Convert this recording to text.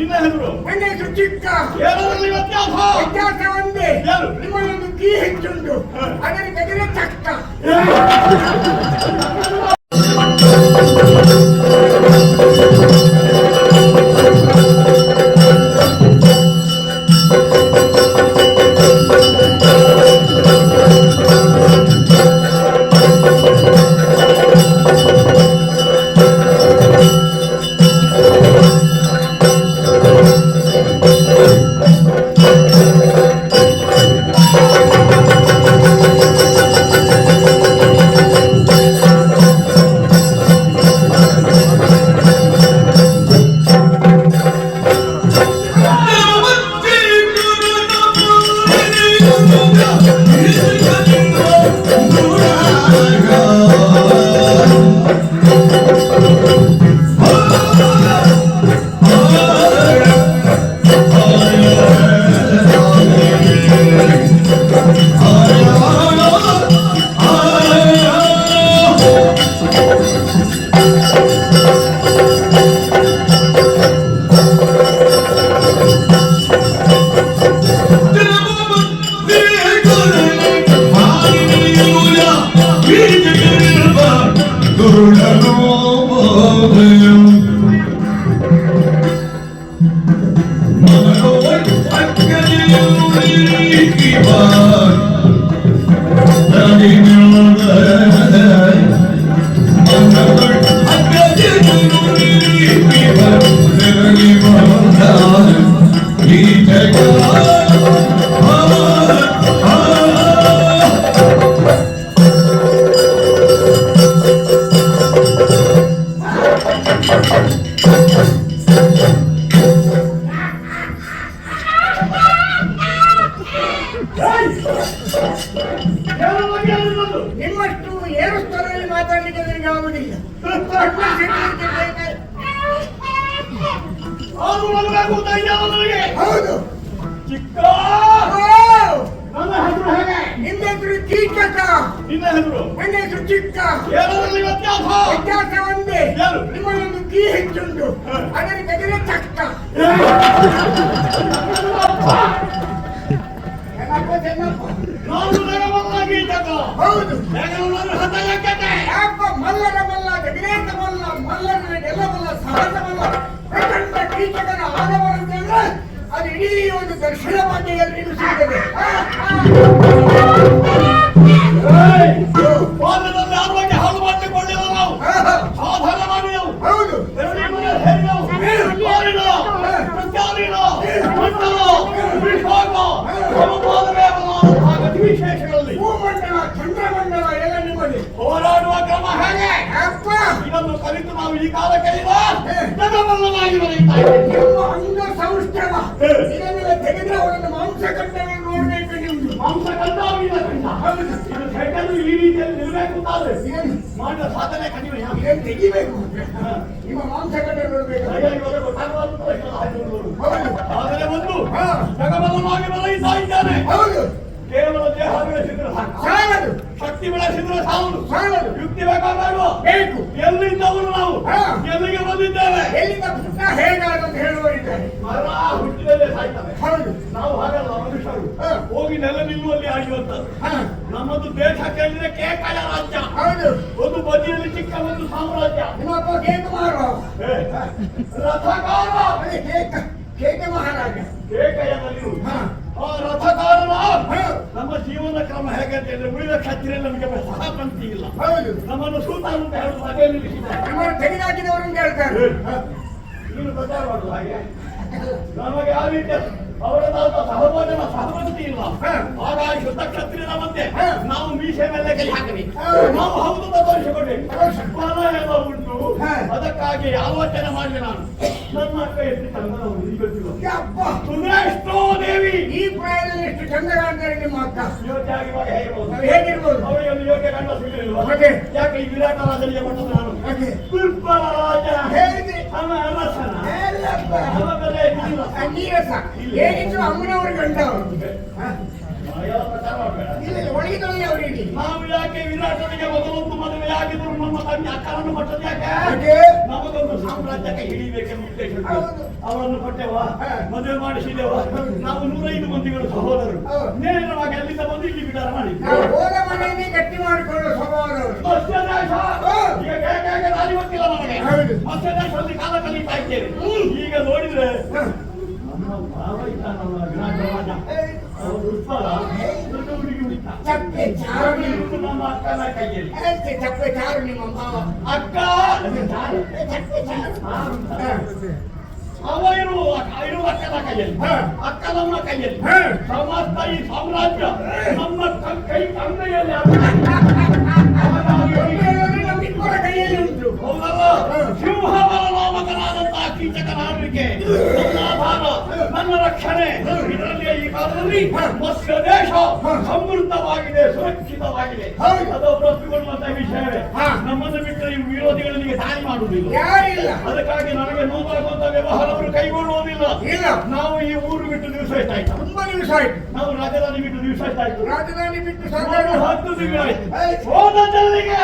ನಿನ್ನ ಹೆಸರು? ನನ್ನ ಹೆಸರು ಚಿಕ್ಕ. ಏನರಲ್ಲಿ ವ್ಯತ್ಯಾಸ? ವ್ಯತ್ಯಾಸ ಒಂದೇ, ನಿಮ್ಮಲ್ಲೊಂದು ಕೀ ಹೆಚ್ಚುಂಟು, ಅದರ ತೆಗೆದರೆ ಚಕ್ಕ. ನಿಮ್ಮಷ್ಟು ಏರು ಸ್ಥಳದಲ್ಲಿ ಮಾತಾಡಲಿಕ್ಕೆ ನನಗೆ ಆಗುವುದಿಲ್ಲ. ಹೌದು ಚಿಕ್ಕ. ನನ್ನ ಹೆಸರು ಹೇಗೆ? ನಿಮ್ಮ ಹೆಸರು ಕೀಚಕ. ನಿನ್ನ ಹೆಸರು? ನನ್ನ ಹೆಸರು ಚಿಕ್ಕ. ಏನರಲ್ಲಿ ವ್ಯತ್ಯಾಸ? ವ್ಯತ್ಯಾಸ ಒಂದೇ, ನಿಮ್ಮಲ್ಲೊಂದು ಕೀ ಹೆಚ್ಚುಂಟು, ಅದರ ತೆಗೆದರೆ ಚಕ್ಕ. ನಾನು ನಗಮಲ್ಲ ಗೀಚಕ. ಹೌದು, ನಗಮಲ್ಲ ಹತಯಕತೆ. ಯಾಕ ಮಲ್ಲರ ಮಲ್ಲ, ಜಗನೇಶ ಮಲ್ಲ, ಮಲ್ಲನ ಎಲ್ಲ ಮಲ್ಲ, ಸಹಜ ಮಲ್ಲ, ಪ್ರಚಂಡ ಕೀಚಕನ ಆದವರ ಅಂತಂದ್ರೆ ಅದು ಇಡೀ ಒಂದು ದರ್ಶನ ಬಗ್ಗೆ ಎಲ್ರಿಗೂ ಸಿಗ್ತದೆ. ಬಾಲ್ಯದಲ್ಲಿ ಆರೋಗ್ಯ ಹಾಳು ಮಾಡಿಕೊಂಡಿಲ್ಲ ನಾವು. ಸಾಧನ ಮಾಡಿದೆವು. ಹೌದು, ವಿಶೇಷಗಳಲ್ಲಿ ಭೂಮಂಡಲ ಚಂದ್ರಮಂಡಲ ಎಲ್ಲ ನಿಮ್ಮಲ್ಲಿ ಹೋರಾಡುವ ಕ್ರಮ ಹೇಗೆ? ಇದನ್ನು ಕಲಿತು ನಾವು ಈ ಕಾಲಕ್ಕೆ ಜಗಮಲ್ಲನಾಗಿ ಬರೀತಾ ಇದ್ದೇವೆ. ನಿಮ್ಮ ಅಂಗ ಸೌಷ್ಠವ ಇದನ್ನೆಲ್ಲ ತೆಗೆದ್ರೆ ಅವರನ್ನು ಮಾಂಸಖಂಡವನ್ನು ನೋಡಬೇಕು. ನಿಮ್ದು ಮಾಂಸಖಂಡ ಇದು ಸೆಕೆಂಡು ಈ ರೀತಿಯಲ್ಲಿ ನಿಲ್ಲಬೇಕು ಅಂತಾದ್ರೆ ಮಾಡಿದ ಸಾಧನೆ ಕಡಿಮೆ. ಇದನ್ನು ತೆಗಿಬೇಕು, ನಿಮ್ಮ ಮಾಂಸಖಂಡ ನೋಡಬೇಕು. ಆದರೆ ಒಂದು ಜಗಮಲ್ಲನಾಗಿ ಬರೀತಾ ಇದ್ದಾನೆ. ಹೌದು, ಕೇವಲ ದೇಹ ಬೆಳೆಸಿದ್ರೆ ಸಾಲದು, ಶಕ್ತಿ ಬೆಳೆಸಿದ್ರೆ ಸಾಲದು, ಯುಕ್ತಿ ಬೇಕಾಗಲ್ವ? ಬೇಕು. ಎಲ್ಲಿದ್ದವರು ನಾವು? ಎಲ್ಲಿಗೆ ಬಂದಿದ್ದೇವೆ? ಎಲ್ಲಿಂದ ಪುಟ್ಟ ಹೇಗಾದಂತ ಹೇಳುವರಿದ್ದಾರೆ. ಮರ ಹುಟ್ಟಿದಲ್ಲೇ ಸಾಯ್ತವೆ. ಹೌದು, ನಾವು ಹಾಗಲ್ಲ, ಮನುಷ್ಯರು ಹೋಗಿ ನೆಲ ನಿಲ್ಲುವಲ್ಲಿ ಆಗುವಂತದ್ದು. ನಮ್ಮದು ದೇಶ ಕೇಳಿದ್ರೆ ಕೇಕಾಯ ರಾಜ್ಯ. ಹೌದು, ಒಂದು ಬದಿಯಲ್ಲಿ ಚಿಕ್ಕ ಒಂದು ಸಾಮ್ರಾಜ್ಯ. ನಿಮ್ಮಪ್ಪ ಕೇಕ ಮಾರುವ ರಥಕಾರ ಕೇಕ ಮಹಾರಾಜ ಕೇಕಯದಲ್ಲಿ ಆ ರಥಕಾರನ ನಮ್ಮ ಜೀವನ ಕ್ರಮ ಹೇಗೆ ಅಂತ ಹೇಳಿದ್ರೆ ಉಳಿದ ಕ್ಷತ್ರಿಯ ನಮಗೆ ಸಹ ಪಂಕ್ತಿ ಇಲ್ಲ. ಹೌದು, ನಮ್ಮನ್ನು ಸೂತ ಅಂತ ಹೇಳುದು ಅದೇ ನಿಲ್ಲಿಸಿದ್ದಾರೆ. ನಮ್ಮನ್ನು ತೆಗೆದಾಕಿದವರು ಅಂತ ಹೇಳ್ತಾರೆ. ನೀನು ಪ್ರಚಾರ ಮಾಡುದು ಹಾಗೆ ನಮಗೆ ಆ ರೀತಿಯ ಅವರದಾದ ಸಹಭೋಜನ ಸಹಪಂಕ್ತಿ ಇಲ್ಲ. ಹಾಗಾಗಿ ಶುದ್ಧ ಕ್ಷತ್ರಿಯನ ಮಧ್ಯೆ ನಾವು ಮೀಸೆ ಮೇಲೆ ಕೈ ಹಾಕಬೇಕು. ನಾವು ಹೌದು ತೋರಿಸಿಕೊಡ್ಬೇಕು. ಫಲ ಎಲ್ಲ ಉಂಟು. ಅದಕ್ಕಾಗಿ ಆಲೋಚನೆ ಮಾಡಿ ನಾನು ನನ್ನ ಅಕ್ಕ ಎಷ್ಟು ಚಂದನವರು ಈಗ ಸುಂದರೇಶ್ವರ ದೇವಿ ಈ ಪ್ರಾಯದಲ್ಲಿ ಎಷ್ಟು ಚಂದ ಕಾಣ್ತಾರೆ ನಿಮ್ಮ ಅಕ್ಕ. ಯೋಗ್ಯ ಆಗಿರುವಾಗ ಹೇಗಿರ್ಬೋದು? ಅವರಿಗೆ ಒಂದು ಯೋಗ್ಯ ಗಂಡ ಸಿಗಲಿಲ್ವಾ? ಯಾಕೆ ಈ ವಿರಾಟ ರಾಜನಿಗೆ ಬಂದದ್ದು ನಾನು? ದುರ್ಬಲ ರಾಜ ಹೇಳಿದೆ ಅರಸನ ನೀರಸ ಏನಿದ್ರು ಅಮ್ಮನವರು ಗಂಡ ಅವರು. ಎಲ್ಲ ಪ್ರಚಾರ ಮಾಡಬೇಡ. ಇಲ್ಲ ಒಳಗಿನಲ್ಲಿ ಅವರು ಇಡಿ. ನಾವು ಯಾಕೆ ವಿರಾಟನಿಗೆ ಮೊದಲೊಂದು ಮದುವೆ ಆಗಿದ್ರು ನಮ್ಮ ತಂದೆ ಅಕ್ಕನನ್ನು ಕೊಟ್ಟದ್ದು ಯಾಕೆ? ಯಾಕೆ? ನಮಗೊಂದು ಸಾಮ್ರಾಜ್ಯಕ್ಕೆ ಹಿಡಿಬೇಕೆಂಬ ಉದ್ದೇಶ ಉಂಟು. ಹೌದು. ಅವರನ್ನು ಕೊಟ್ಟೆವ, ಮದುವೆ ಮಾಡಿಸಿದೆವ. ನಾವು 105 ಮಂದಿಗಳು ಸಹೋದರರು. ಹೌದು. ನೇರವಾಗಿ ಅಲ್ಲಿಂದ ಬಂದು ಇಲ್ಲಿ ವಿಚಾರ ಮಾಡಿ ನಾವು ಹೋದ ಮನೆಯನ್ನೇ ಗಟ್ಟಿ ಮಾಡಿಕೊಳ್ಳುವ ಸ್ವಭಾವದವರು. ಮತ್ಸ್ಯದೇಶ ಹೌದು. ಈಗ ಹೇಗೆ ದಾರಿ ಗೊತ್ತಿಲ್ಲ ನಮಗೆ. ಹೌದು. ಮತ್ಸ್ಯದೇಶದಲ್ಲಿ ಕಾಲ ಕಳೀತಾ ಇದ್ದೇವೆ. ಈಗ ನೋಡಿದ್ರೆ ನಮ್ಮ ಭಾವ ಇದ್ದಾನಲ್ಲ ವಿರಾಟ ರಾಜ, ಅವರು ಉತ್ಪಲ ದೊಡ್ಡ ಹುಡುಗಿ ಹುಡುಕ ಚಪ್ಪೆ ಚಾರು ನಮ್ಮ ಅಕ್ಕನ ಕೈಯಲ್ಲಿ. ಚಪ್ಪೆ ಚಾರು ನಿಮ್ಮ ಮಾವ. ಅಕ್ಕ ಚಪ್ಪೆ ಚಾರು. ಅವ ಇರುವ ಅಕ್ಕನ ಕೈಯಲ್ಲಿ, ಹಾ. ಅಕ್ಕ ನಮ್ಮ ಕೈಯಲ್ಲಿ. ಹಾ. ಸಮಸ್ತ ಈ ಸಾಮ್ರಾಜ್ಯ ನಮ್ಮ ಕೈ ತಂದೆಯಲ್ಲಿ. ನಮ್ಮಿಬ್ಬರ ಕೈಯಲ್ಲಿ ಉಂಟು. ಹೌದಲ್ಲ? ಸಿಂಹವರ ನಾಮಕನಾದಂತಹ ಕೀಚಕನ ಆಳ್ವಿಕೆ, ನನ್ನ ಆಧಾರ, ನನ್ನ ರಕ್ಷಣೆ. ಇದರಲ್ಲಿ ಈ ಕಾಲದಲ್ಲಿ ಮತ್ಸ್ಯ ದೇಶ ಸಮೃದ್ಧವಾಗಿದೆ, ಸುರಕ್ಷಿತವಾಗಿದೆ. ಹೌದು. ಅದೊಬ್ಬರು ಒಪ್ಪಿಕೊಳ್ಳುವಂತಹ ವಿಷಯವೇ. ಹಾ. ನಮ್ಮನ್ನು ಬಿಟ್ಟರೆ ಈ ವಿರೋಧಿಗಳಿಗೆ ದಾರಿ ಮಾಡುವುದಿಲ್ಲ. ಯಾರಿಲ್ಲ. ಅದಕ್ಕಾಗಿ ನನಗೆ ನೋವಾಗುವಂತ ವ್ಯವಹಾರವರು ಕೈಗೊಳ್ಳುವುದಿಲ್ಲ. ಇಲ್ಲ. ನಾವು ಈ ಊರು ಬಿಟ್ಟು ದಿವಸ ಎಷ್ಟಾಯ್ತು? ತುಂಬಾ ದಿವಸ ಆಯ್ತು. ನಾವು ರಾಜಧಾನಿ ಬಿಟ್ಟು ದಿವಸ ಎಷ್ಟಾಯ್ತು? ರಾಜಧಾನಿ ಬಿಟ್ಟು ಸುಮಾರು ಸಾಧಾರಣ 10 ತಿಂಗಳಾಯ್ತು. ಆಯ್ತು. ಹೋದ ಜನರಿಗೆ